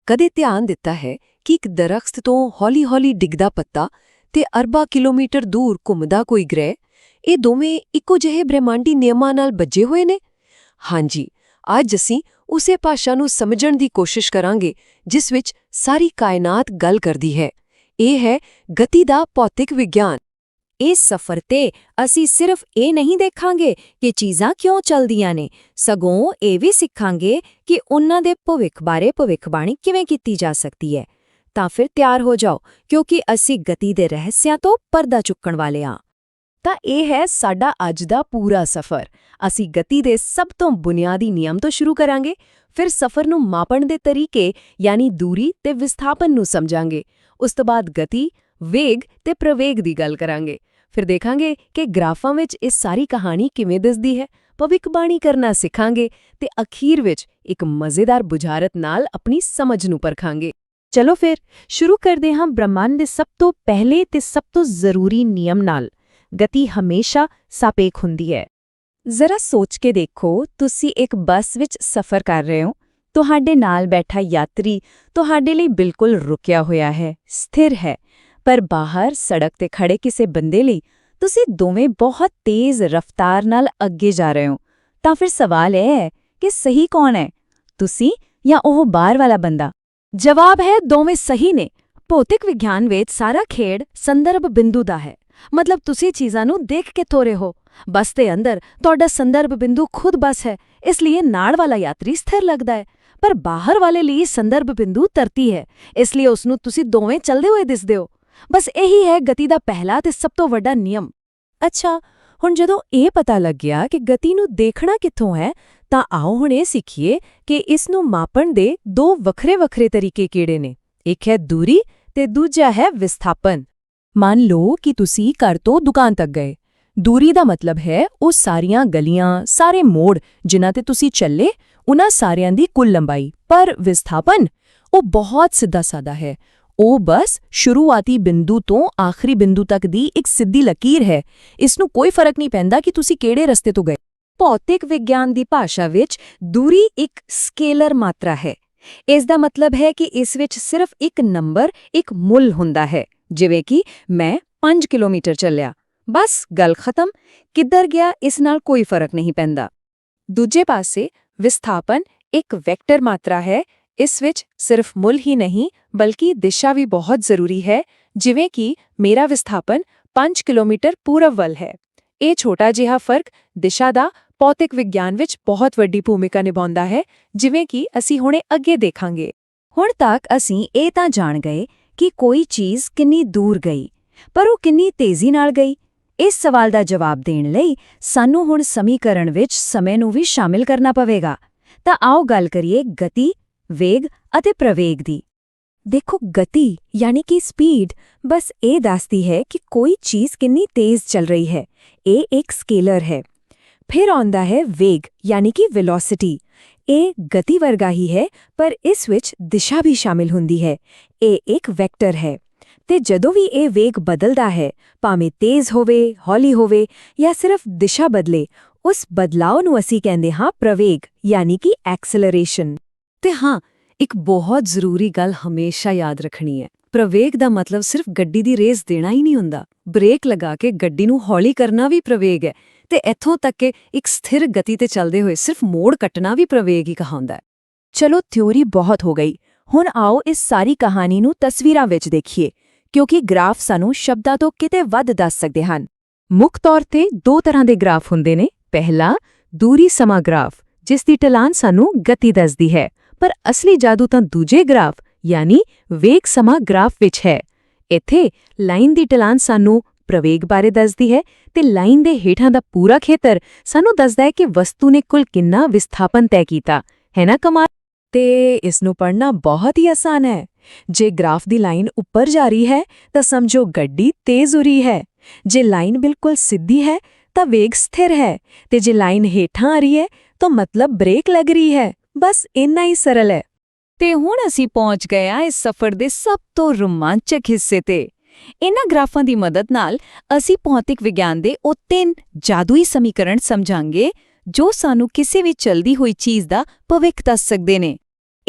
ਕਦੇ ਧਿਆਨ ਦਿੱਤਾ ਹੈ ਕਿ ਇੱਕ ਦਰਖਤ ਤੋਂ ਹੌਲੀ-ਹੌਲੀ ਡਿੱਗਦਾ ਪੱਤਾ ਤੇ ਅਰਬਾਂ ਕਿਲੋਮੀਟਰ ਦੂਰ ਘੁੰਮਦਾ ਕੋਈ ਗ੍ਰਹਿ, ਇਹ ਦੋਵੇਂ ਇੱਕੋ ਜਿਹੇ ਬ੍ਰਹਿਮੰਡੀ ਨਿਯਮਾਂ ਨਾਲ ਬੱਝੇ ਹੋਏ ਨੇ? ਹਾਂਜੀ, ਅੱਜ ਅਸੀਂ ਉਸੇ ਭਾਸ਼ਾ ਨੂੰ ਸਮਝਣ ਦੀ ਕੋਸ਼ਿਸ਼ ਕਰਾਂਗੇ ਜਿਸ ਵਿੱਚ ਸਾਰੀ ਕਾਇਨਾਤ ਗੱਲ ਕਰਦੀ ਹੈ। ਇਹ ਹੈ ਗਤੀ ਦਾ ਭੌਤਿਕ ਵਿਗਿਆਨ। ਇਸ ਸਫ਼ਰ ਤੇ ਅਸੀਂ ਸਿਰਫ ਇਹ ਨਹੀਂ ਦੇਖਾਂਗੇ ਕਿ ਚੀਜ਼ਾਂ ਕਿਉਂ ਚੱਲਦੀਆਂ ਨੇ, ਸਗੋਂ ਇਹ ਵੀ ਸਿੱਖਾਂਗੇ ਕਿ ਉਨ੍ਹਾਂ ਦੇ ਭਵਿੱਖ ਬਾਰੇ ਭਵਿੱਖਬਾਣੀ ਕਿਵੇਂ ਕੀਤੀ ਜਾ ਸਕਦੀ ਹੈ। ਤਾਂ ਫਿਰ ਤਿਆਰ ਹੋ ਜਾਓ, ਕਿਉਂਕਿ ਅਸੀਂ ਗਤੀ ਦੇ ਰਹੱਸਿਆਂ ਤੋਂ ਪਰਦਾ ਚੁੱਕਣ ਵਾਲੇ ਹਾਂ। ਤਾਂ ਇਹ ਹੈ ਸਾਡਾ ਅੱਜ ਦਾ ਪੂਰਾ ਸਫ਼ਰ। ਅਸੀਂ ਗਤੀ ਦੇ ਸਭ ਤੋਂ ਬੁਨਿਆਦੀ ਨਿਯਮ ਤੋਂ ਸ਼ੁਰੂ ਕਰਾਂਗੇ, ਫਿਰ ਸਫ਼ਰ ਨੂੰ ਮਾਪਣ ਦੇ ਤਰੀਕੇ ਯਾਨੀ ਦੂਰੀ ਤੇ ਵਿਸਥਾਪਨ ਨੂੰ ਸਮਝਾਂਗੇ। ਉਸ ਤੋਂ ਬਾਅਦ ਗਤੀ, ਵੇਗ ਤੇ ਪ੍ਰਵੇਗ ਦੀ ਗੱਲ ਕਰਾਂਗੇ। ਫਿਰ ਦੇਖਾਂਗੇ ਕਿ ਗ੍ਰਾਫਾਂ ਵਿੱਚ ਇਹ ਸਾਰੀ ਕਹਾਣੀ ਕਿਵੇਂ ਦਿਸਦੀ ਹੈ, ਭਵਿੱਖਬਾਣੀ ਕਰਨਾ ਸਿੱਖਾਂਗੇ ਤੇ ਅਖੀਰ ਵਿੱਚ ਇੱਕ ਮਜ਼ੇਦਾਰ ਬੁਝਾਰਤ ਨਾਲ ਆਪਣੀ ਸਮਝ ਨੂੰ ਪਰਖਾਂਗੇ। ਚਲੋ ਫਿਰ ਸ਼ੁਰੂ ਕਰਦੇ ਹਾਂ ਬ੍ਰਹਮੰਡ ਦੇ ਸਭ ਤੋਂ ਪਹਿਲੇ ਤੇ ਸਭ ਤੋਂ ਜ਼ਰੂਰੀ ਨਿਯਮ ਨਾਲ। ਗਤੀ ਹਮੇਸ਼ਾ ਸਾਪੇਖ ਹੁੰਦੀ ਹੈ। ਜ਼ਰਾ ਸੋਚ ਕੇ ਦੇਖੋ, ਤੁਸੀਂ ਇੱਕ ਬੱਸ ਵਿੱਚ ਸਫ਼ਰ ਕਰ ਰਹੇ ਹੋ। ਤੁਹਾਡੇ ਨਾਲ ਬੈਠਾ ਯਾਤਰੀ ਤੁਹਾਡੇ ਲਈ ਬਿਲਕੁਲ ਰੁਕਿਆ ਹੋਇਆ ਹੈ, ਸਥਿਰ ਹੈ। ਪਰ ਬਾਹਰ ਸੜਕ ਤੇ ਖੜੇ ਕਿਸੇ ਬੰਦੇ ਲਈ ਤੁਸੀਂ ਦੋਵੇਂ ਬਹੁਤ ਤੇਜ਼ ਰਫ਼ਤਾਰ ਨਾਲ ਅੱਗੇ ਜਾ ਰਹੇ ਹੋ। ਤਾਂ ਫਿਰ ਸਵਾਲ ਇਹ ਹੈ ਕਿ ਸਹੀ ਕੌਣ ਹੈ, ਤੁਸੀਂ ਜਾਂ ਉਹ ਬਾਹਰ ਵਾਲਾ ਬੰਦਾ? ਜਵਾਬ ਹੈ ਦੋਵੇਂ ਸਹੀ ਨੇ। ਭੌਤਿਕ ਵਿਗਿਆਨ ਵਿੱਚ ਸਾਰਾ ਖੇਡ ਸੰਦਰਭ ਬਿੰਦੂ ਦਾ ਹੈ। ਮਤਲਬ ਤੁਸੀਂ ਚੀਜ਼ਾਂ ਨੂੰ ਦੇਖ ਕੇ ਤੋਰੇ ਹੋ। ਬੱਸ ਦੇ ਅੰਦਰ ਤੁਹਾਡਾ ਸੰਦਰਭ ਬਿੰਦੂ ਖੁਦ ਬੱਸ ਹੈ, ਇਸ ਲਈ ਨਾਲ ਵਾਲਾ ਯਾਤਰੀ ਸਥਿਰ ਲੱਗਦਾ ਹੈ। ਪਰ ਬਾਹਰ ਵਾਲੇ ਲਈ ਸੰਦਰਭ ਬਿੰਦੂ ਧਰਤੀ ਹੈ, ਇਸ ਲਈ ਉਸ ਨੂੰ ਤੁਸੀਂ ਦੋਵੇਂ ਚੱਲਦੇ ਹੋਏ ਦਿਸਦੇ ਹੋ। ਬਸ ਇਹੀ ਹੈ ਗਤੀ ਦਾ ਪਹਿਲਾ ਤੇ ਸਭ ਤੋਂ ਵੱਡਾ ਨਿਯਮ। ਅੱਛਾ, ਹੁਣ ਜਦੋਂ ਇਹ ਪਤਾ ਲੱਗਿਆ ਕਿ ਗਤੀ ਨੂੰ ਦੇਖਣਾ ਕਿੱਥੋਂ ਹੈ, ਤਾਂ ਆਓ ਹੁਣ ਇਹ ਸਿੱਖੀਏ ਕਿ ਇਸ ਨੂੰ ਮਾਪਣ ਦੇ ਦੋ ਵੱਖਰੇ-ਵੱਖਰੇ ਤਰੀਕੇ ਕਿਹੜੇ ਨੇ। ਇੱਕ ਹੈ ਦੂਰੀ ਤੇ ਦੂਜਾ ਹੈ ਵਿਸਥਾਪਨ। ਮੰਨ ਲਓ ਕਿ ਤੁਸੀਂ ਘਰ ਤੋਂ ਦੁਕਾਨ ਤੱਕ ਗਏ। ਦੂਰੀ ਦਾ ਮਤਲਬ ਹੈ ਉਹ ਸਾਰੀਆਂ ਗਲੀਆਂ, ਸਾਰੇ ਮੋੜ ਜਿਨ੍ਹਾਂ ਤੇ ਤੁਸੀਂ ਚੱਲੇ, ਉਨ੍ਹਾਂ ਸਾਰਿਆਂ ਦੀ ਕੁੱਲ ਲੰਬਾਈ। ਪਰ ਵਿਸਥਾਪਨ ਉਹ ਬਹੁਤ ਸਿੱਧਾ-ਸਾਦਾ ਹੈ। ਉਹ ਬਸ ਸ਼ੁਰੂਆਤੀ ਬਿੰਦੂ ਤੋਂ ਆਖਰੀ ਬਿੰਦੂ ਤੱਕ ਦੀ ਇੱਕ ਸਿੱਧੀ ਲਕੀਰ ਹੈ। ਇਸ ਨੂੰ ਕੋਈ ਫਰਕ ਨਹੀਂ ਪੈਂਦਾ ਕਿ ਤੁਸੀਂ ਕਿਹੜੇ ਰਸਤੇ ਤੋਂ ਗਏ। ਭੌਤਿਕ ਵਿਗਿਆਨ ਦੀ ਭਾਸ਼ਾ ਵਿੱਚ ਦੂਰੀ ਇੱਕ ਸਕੇਲਰ ਮਾਤਰਾ ਹੈ। ਇਸ ਦਾ ਮਤਲਬ ਹੈ ਕਿ ਇਸ ਵਿੱਚ ਸਿਰਫ ਇੱਕ ਨੰਬਰ, ਇੱਕ ਮੁੱਲ ਹੁੰਦਾ ਹੈ। ਜਿਵੇਂ ਕਿ ਮੈਂ 5 ਕਿਲੋਮੀਟਰ ਚੱਲਿਆ, ਬਸ ਗੱਲ ਖਤਮ। ਕਿੱਧਰ ਗਿਆ ਇਸ ਨਾਲ ਕੋਈ ਫਰਕ ਨਹੀਂ ਪੈਂਦਾ। ਦੂਜੇ ਪਾਸੇ ਵਿਸਥਾਪਨ ਇੱਕ ਵੈਕਟਰ ਮਾਤਰਾ ਹੈ। ਇਸ ਵਿੱਚ ਸਿਰਫ ਮੁੱਲ ਹੀ ਨਹੀਂ ਬਲਕਿ ਦਿਸ਼ਾ ਵੀ ਬਹੁਤ ਜ਼ਰੂਰੀ ਹੈ। ਜਿਵੇਂ ਕਿ ਮੇਰਾ ਵਿਸਥਾਪਨ 5 ਕਿਲੋਮੀਟਰ ਪੂਰਬ ਵੱਲ ਹੈ। ਇਹ ਛੋਟਾ ਜਿਹਾ ਫਰਕ ਦਿਸ਼ਾ ਦਾ ਭੌਤਿਕ ਵਿਗਿਆਨ ਵਿੱਚ ਬਹੁਤ ਵੱਡੀ ਭੂਮਿਕਾ ਨਿਭਾਉਂਦਾ ਹੈ, ਜਿਵੇਂ ਕਿ ਅਸੀਂ ਹੁਣੇ ਅੱਗੇ ਦੇਖਾਂਗੇ। ਹੁਣ ਤੱਕ ਅਸੀਂ ਇਹ ਤਾਂ ਜਾਣ ਗਏ ਕਿ ਕੋਈ ਚੀਜ਼ ਕਿੰਨੀ ਦੂਰ ਗਈ, ਪਰ ਉਹ ਕਿੰਨੀ ਤੇਜ਼ੀ ਨਾਲ ਗਈ। ਇਸ ਸਵਾਲ ਦਾ ਜਵਾਬ ਦੇਣ ਲਈ ਸਾਨੂੰ ਹੁਣ ਸਮੀਕਰਨ ਵਿੱਚ ਸਮੇਂ ਨੂੰ ਵੀ ਸ਼ਾਮਿਲ ਕਰਨਾ ਪਵੇਗਾ। ਤਾਂ ਆਓ ਗੱਲ ਕਰੀਏ ਗਤੀ, ਵੇਗ ਅਤੇ ਪ੍ਰਵੇਗ ਦੀ। ਦੇਖੋ, ਗਤੀ ਯਾਨੀ ਕਿ ਸਪੀਡ ਬਸ ਇਹ ਦੱਸਦੀ ਹੈ ਕਿ ਕੋਈ ਚੀਜ਼ ਕਿੰਨੀ ਤੇਜ਼ ਚੱਲ ਰਹੀ ਹੈ। ਇਹ ਇੱਕ ਸਕੇਲਰ ਹੈ। ਫਿਰ ਆਉਂਦਾ ਹੈ ਵੇਗ ਯਾਨੀ ਕਿ ਵੈਲੋਸਿਟੀ। ਇਹ ਗਤੀ ਵਰਗਾ ਹੀ ਹੈ, ਪਰ ਇਸ ਵਿੱਚ ਦਿਸ਼ਾ ਵੀ ਸ਼ਾਮਿਲ ਹੁੰਦੀ ਹੈ। ਇਹ ਇੱਕ ਵੈਕਟਰ ਹੈ ਤੇ ਜਦੋਂ ਵੀ ਇਹ ਵੇਗ ਬਦਲਦਾ ਹੈ, ਭਾਵੇਂ ਤੇਜ਼ ਹੋਵੇ, ਹੌਲੀ ਹੋਵੇ ਜਾਂ ਸਿਰਫ ਦਿਸ਼ਾ ਬਦਲੇ, ਉਸ ਬਦਲਾਅ ਨੂੰ ਅਸੀਂ ਕਹਿੰਦੇ ਹਾਂ ਪ੍ਰਵੇਗ ਯਾਨੀ ਕਿ ਐਕਸਲਰੇਸ਼ਨ। ਤੇ ਹਾਂ, ਇੱਕ ਬਹੁਤ ਜ਼ਰੂਰੀ ਗੱਲ ਹਮੇਸ਼ਾ ਯਾਦ ਰੱਖਣੀ ਹੈ। ਪ੍ਰਵੇਗ ਦਾ ਮਤਲਬ ਸਿਰਫ ਗੱਡੀ ਦੀ ਰੇਸ ਦੇਣਾ ਹੀ ਨਹੀਂ ਹੁੰਦਾ। ਬ੍ਰੇਕ ਲਗਾ ਕੇ ਗੱਡੀ ਨੂੰ ਹੌਲੀ ਕਰਨਾ ਵੀ ਪ੍ਰਵੇਗ ਹੈ। ਤੇ ਇੱਥੋਂ ਤੱਕ ਕਿ ਇੱਕ ਸਥਿਰ ਗਤੀ ਤੇ ਚੱਲਦੇ ਹੋਏ ਸਿਰਫ ਮੋੜ ਕੱਟਣਾ ਵੀ ਪ੍ਰਵੇਗ ਹੀ ਕਹਾਉਂਦਾ ਹੈ। ਚਲੋ, ਥਿਊਰੀ ਬਹੁਤ ਹੋ ਗਈ। ਹੁਣ ਆਓ ਇਸ ਸਾਰੀ ਕਹਾਣੀ ਨੂੰ ਤਸਵੀਰਾਂ ਵਿੱਚ ਦੇਖੀਏ, ਕਿਉਂਕਿ ਗ੍ਰਾਫ ਸਾਨੂੰ ਸ਼ਬਦਾਂ ਤੋਂ ਕਿਤੇ ਵੱਧ ਦੱਸ ਸਕਦੇ ਹਨ। ਮੁੱਖ ਤੌਰ ਤੇ ਦੋ ਤਰ੍ਹਾਂ ਦੇ ਗ੍ਰਾਫ ਹੁੰਦੇ ਨੇ। ਪਹਿਲਾ, ਦੂਰੀ ਸਮਾਂ ਗ੍ਰਾਫ, ਜਿਸ ਦੀ ਢਲਾਨ ਸਾਨੂੰ ਗਤੀ ਦੱਸਦੀ ਹੈ। ਪਰ ਅਸਲੀ ਜਾਦੂ ਤਾਂ ਦੂਜੇ ਗ੍ਰਾਫ ਯਾਨੀ ਵੇਗ ਸਮਾਂ ਗ੍ਰਾਫ ਵਿੱਚ ਹੈ। ਇੱਥੇ ਲਾਈਨ ਦੀ ਢਲਾਨ ਸਾਨੂੰ ਪ੍ਰਵੇਗ ਬਾਰੇ ਦੱਸਦੀ ਹੈ ਤੇ ਲਾਈਨ ਦੇ ਹੇਠਾਂ ਦਾ ਪੂਰਾ ਖੇਤਰ ਸਾਨੂੰ ਦੱਸਦਾ ਹੈ ਕਿ ਵਸਤੂ ਨੇ ਕੁੱਲ ਕਿੰਨਾ ਵਿਸਥਾਪਨ ਤੈਅ ਕੀਤਾ ਹੈ। ਨਾ ਕਮਾਲ? ਤੇ ਇਸ ਨੂੰ ਪੜ੍ਹਨਾ ਬਹੁਤ ਹੀ ਆਸਾਨ ਹੈ। ਜੇ ਗ੍ਰਾਫ ਦੀ ਲਾਈਨ ਉੱਪਰ ਜਾ ਰਹੀ ਹੈ ਤਾਂ ਸਮਝੋ ਗੱਡੀ ਤੇਜ਼ ਹੋ ਰਹੀ ਹੈ। ਜੇ ਲਾਈਨ ਬਿਲਕੁਲ ਸਿੱਧੀ ਹੈ ਤਾਂ ਵੇਗ ਸਥਿਰ ਹੈ, ਤੇ ਜੇ ਲਾਈਨ ਹੇਠਾਂ ਆ ਰਹੀ ਹੈ ਤਾਂ ਮਤਲਬ ਬ੍ਰੇਕ ਲੱਗ ਰਹੀ ਹੈ। ਬਸ ਇੰਨਾ ਹੀ ਸਰਲ ਹੈ। ਤੇ ਹੁਣ ਅਸੀਂ ਪਹੁੰਚ ਗਏ ਹਾਂ ਇਸ ਸਫ਼ਰ ਦੇ ਸਭ ਤੋਂ ਰੋਮਾਂਚਕ ਹਿੱਸੇ ਤੇ। ਇਨ੍ਹਾਂ ਗ੍ਰਾਫਾਂ ਦੀ ਮਦਦ ਨਾਲ ਅਸੀਂ ਭੌਤਿਕ ਵਿਗਿਆਨ ਦੇ ਉਹ 3 ਜਾਦੂਈ ਸਮੀਕਰਨ ਸਮਝਾਂਗੇ ਜੋ ਸਾਨੂੰ ਕਿਸੇ ਵੀ ਚਲਦੀ ਹੋਈ ਚੀਜ਼ ਦਾ ਭਵਿੱਖ ਦੱਸ ਸਕਦੇ ਨੇ।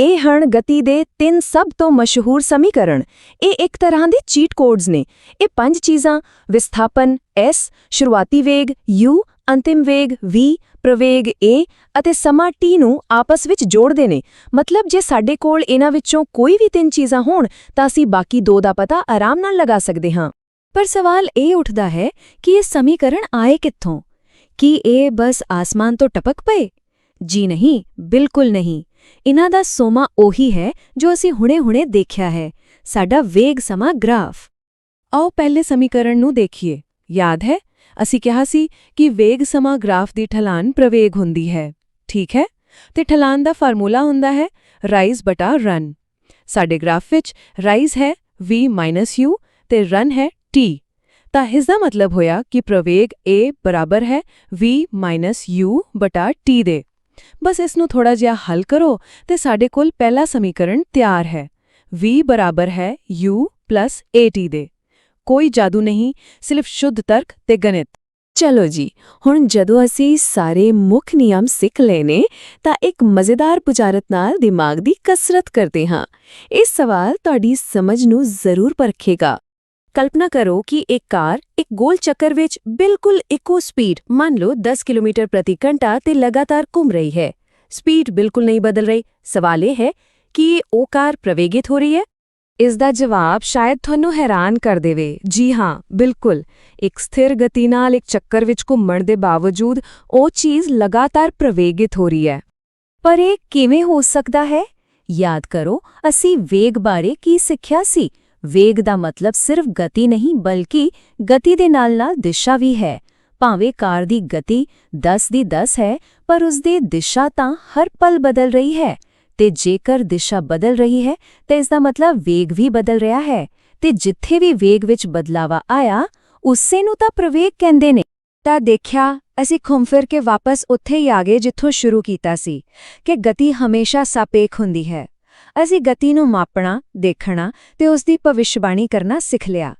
ਇਹ ਹਨ ਗਤੀ ਦੇ 3 ਸਭ ਤੋਂ ਮਸ਼ਹੂਰ ਸਮੀਕਰਨ। ਇਹ ਇੱਕ ਤਰ੍ਹਾਂ ਦੇ ਚੀਟ ਕੋਡਸ ਨੇ। ਇਹ 5 ਚੀਜ਼ਾਂ ਵਿਸਥਾਪਨ s, ਸ਼ੁਰੂਆਤੀ ਵੇਗ u, ਅੰਤਿਮ ਵੇਗ v, ਪ੍ਰਵੇਗ a ਅਤੇ ਸਮਾਂ t ਨੂੰ ਆਪਸ ਵਿੱਚ ਜੋੜਦੇ ਨੇ। ਮਤਲਬ ਜੇ ਸਾਡੇ ਕੋਲ ਇਹਨਾਂ ਵਿੱਚੋਂ ਕੋਈ ਵੀ 3 ਚੀਜ਼ਾਂ ਹੋਣ ਤਾਂ ਅਸੀਂ ਬਾਕੀ 2 ਦਾ ਪਤਾ ਆਰਾਮ ਨਾਲ ਲਗਾ ਸਕਦੇ ਹਾਂ। ਪਰ ਸਵਾਲ ਇਹ ਉੱਠਦਾ ਹੈ ਕਿ ਇਹ ਸਮੀਕਰਨ ਆਏ ਕਿੱਥੋਂ? ਕੀ ਇਹ ਬਸ ਆਸਮਾਨ ਤੋਂ ਟਪਕ ਪਏ? ਜੀ ਨਹੀਂ, ਬਿਲਕੁਲ ਨਹੀਂ। ਇਹਨਾਂ ਦਾ ਸੋਮਾ ਉਹੀ ਹੈ ਜੋ ਅਸੀਂ ਹੁਣੇ-ਹੁਣੇ ਦੇਖਿਆ ਹੈ, ਸਾਡਾ ਵੇਗ ਸਮਾਂ ਗ੍ਰਾਫ। ਆਓ ਪਹਿਲੇ ਸਮੀਕਰਨ ਨੂੰ ਦੇਖੀਏ। ਯਾਦ ਹੈ ਅਸੀਂ ਕਿਹਾ ਸੀ ਕਿ ਵੇਗ ਸਮਾਂ ਗ੍ਰਾਫ ਦੀ ਢਲਾਨ ਪ੍ਰਵੇਗ ਹੁੰਦੀ ਹੈ, ਠੀਕ ਹੈ? ਤੇ ਢਲਾਨ ਦਾ ਫਾਰਮੂਲਾ ਹੁੰਦਾ ਹੈ ਰਾਈਜ਼ ਬਟਾ ਰਨ। ਸਾਡੇ ਗ੍ਰਾਫ ਵਿੱਚ ਰਾਈਜ਼ ਹੈ v-u ਤੇ ਰਨ ਹੈ t। ਤਾਂ ਇਸ ਦਾ ਮਤਲਬ ਹੋਇਆ ਕਿ ਪ੍ਰਵੇਗ a ਬਰਾਬਰ ਹੈ v-u ਬਟਾ t ਦੇ। ਬਸ ਇਸ ਨੂੰ ਥੋੜਾ ਜਿਹਾ ਹੱਲ ਕਰੋ ਤੇ ਸਾਡੇ ਕੋਲ ਪਹਿਲਾ ਸਮੀਕਰਨ ਤਿਆਰ ਹੈ। v ਬਰਾਬਰ ਹੈ u plus at ਦੇ। ਕੋਈ ਜਾਦੂ ਨਹੀਂ, ਸਿਰਫ ਸ਼ੁੱਧ ਤਰਕ ਤੇ ਗਣਿਤ। ਚਲੋ ਜੀ, ਹੁਣ ਜਦੋਂ ਅਸੀਂ ਸਾਰੇ ਮੁੱਖ ਨਿਯਮ ਸਿੱਖ ਲਏ ਨੇ ਤਾਂ ਇੱਕ ਮਜ਼ੇਦਾਰ ਬੁਝਾਰਤ ਨਾਲ ਦਿਮਾਗ ਦੀ ਕਸਰਤ ਕਰਦੇ ਹਾਂ। ਇਹ ਸਵਾਲ ਤੁਹਾਡੀ ਸਮਝ ਨੂੰ ਜ਼ਰੂਰ ਪਰਖੇਗਾ। ਕਲਪਨਾ ਕਰੋ ਕਿ ਇੱਕ ਕਾਰ ਇੱਕ ਗੋਲ ਚੱਕਰ ਵਿੱਚ ਬਿਲਕੁਲ ਇੱਕੋ ਸਪੀਡ, ਮੰਨ ਲਓ 10 ਕਿਲੋਮੀਟਰ ਪ੍ਰਤੀ ਘੰਟਾ ਤੇ ਲਗਾਤਾਰ ਘੁੰਮ ਰਹੀ ਹੈ। ਸਪੀਡ ਬਿਲਕੁਲ ਨਹੀਂ ਬਦਲ ਰਹੀ। ਸਵਾਲ ਇਹ ਹੈ ਕਿ ਉਹ ਕਾਰ ਪ੍ਰਵੇਗਿਤ ਹੋ ਰਹੀ ਹੈ? ਇਸ ਦਾ ਜਵਾਬ ਸ਼ਾਇਦ ਤੁਹਾਨੂੰ ਹੈਰਾਨ ਕਰ ਦੇਵੇ। ਜੀ ਹਾਂ, ਬਿਲਕੁਲ। ਇੱਕ ਸਥਿਰ ਗਤੀ ਨਾਲ ਇੱਕ ਚੱਕਰ ਵਿੱਚ ਘੁੰਮਣ ਦੇ ਬਾਵਜੂਦ ਉਹ ਚੀਜ਼ ਲਗਾਤਾਰ ਪ੍ਰਵੇਗਿਤ ਹੋ ਰਹੀ ਹੈ। ਪਰ ਇਹ ਕਿਵੇਂ ਹੋ ਸਕਦਾ ਹੈ? ਯਾਦ ਕਰੋ, ਅਸੀਂ ਵੇਗ ਬਾਰੇ ਕੀ ਸਿੱਖਿਆ ਸੀ? ਵੇਗ ਦਾ ਮਤਲਬ ਸਿਰਫ ਗਤੀ ਨਹੀਂ, ਬਲਕਿ ਗਤੀ ਦੇ ਨਾਲ-ਨਾਲ ਦਿਸ਼ਾ ਵੀ ਹੈ। ਭਾਵੇਂ ਕਾਰ ਦੀ ਗਤੀ 10 ਦੀ 10 ਹੈ, ਪਰ ਉਸਦੀ ਦਿਸ਼ਾ ਤਾਂ ਹਰ ਪਲ ਬਦਲ ਰਹੀ ਹੈ। ਤੇ ਜੇਕਰ ਦਿਸ਼ਾ ਬਦਲ ਰਹੀ ਹੈ ਤਾਂ ਇਸ ਦਾ ਮਤਲਬ ਵੇਗ ਵੀ ਬਦਲ ਰਿਹਾ ਹੈ। ਤੇ ਜਿੱਥੇ ਵੀ ਵੇਗ ਵਿੱਚ ਬਦਲਾਵਾ ਆਇਆ, ਉਸੇ ਨੂੰ ਤਾਂ ਪ੍ਰਵੇਗ ਕਹਿੰਦੇ ਨੇ। ਤਾਂ ਦੇਖਿਆ, ਅਸੀਂ ਘੁੰਮ ਫਿਰ ਕੇ ਵਾਪਸ ਉੱਥੇ ਹੀ ਆ ਗਏ ਜਿੱਥੋਂ ਸ਼ੁਰੂ ਕੀਤਾ ਸੀ ਕਿ ਗਤੀ ਹਮੇਸ਼ਾ ਸਾਪੇਖ ਹੁੰਦੀ ਹੈ। ਅਸੀਂ ਗਤੀ ਨੂੰ ਮਾਪਣਾ, ਦੇਖਣਾ ਤੇ ਉਸ ਦੀ ਭਵਿੱਖਬਾਣੀ ਕਰਨਾ ਸਿੱਖ ਲਿਆ।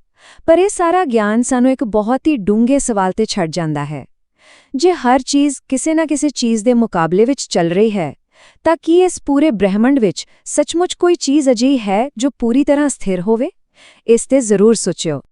ਪਰ ਇਹ ਸਾਰਾ ਗਿਆਨ ਸਾਨੂੰ ਇੱਕ ਬਹੁਤ ਹੀ ਡੂੰਘੇ ਸਵਾਲ ਤੇ ਛੱਡ ਜਾਂਦਾ ਹੈ। ਜੇ ਹਰ ਚੀਜ਼ ਕਿਸੇ ਨਾ ਕਿਸੇ ਚੀਜ਼ ਦੇ ਮੁਕਾਬਲੇ ਵਿੱਚ ਚੱਲ ਰਹੀ ਹੈ, ਤਾਂ ਕੀ ਇਸ ਪੂਰੇ ਬ੍ਰਹਿਮੰਡ ਵਿੱਚ ਸੱਚਮੁੱਚ ਕੋਈ ਚੀਜ਼ ਅਜਿਹੀ ਹੈ ਜੋ ਪੂਰੀ ਤਰ੍ਹਾਂ ਸਥਿਰ ਹੋਵੇ? ਇਸ ਤੇ ਜ਼ਰੂਰ ਸੋਚਿਓ।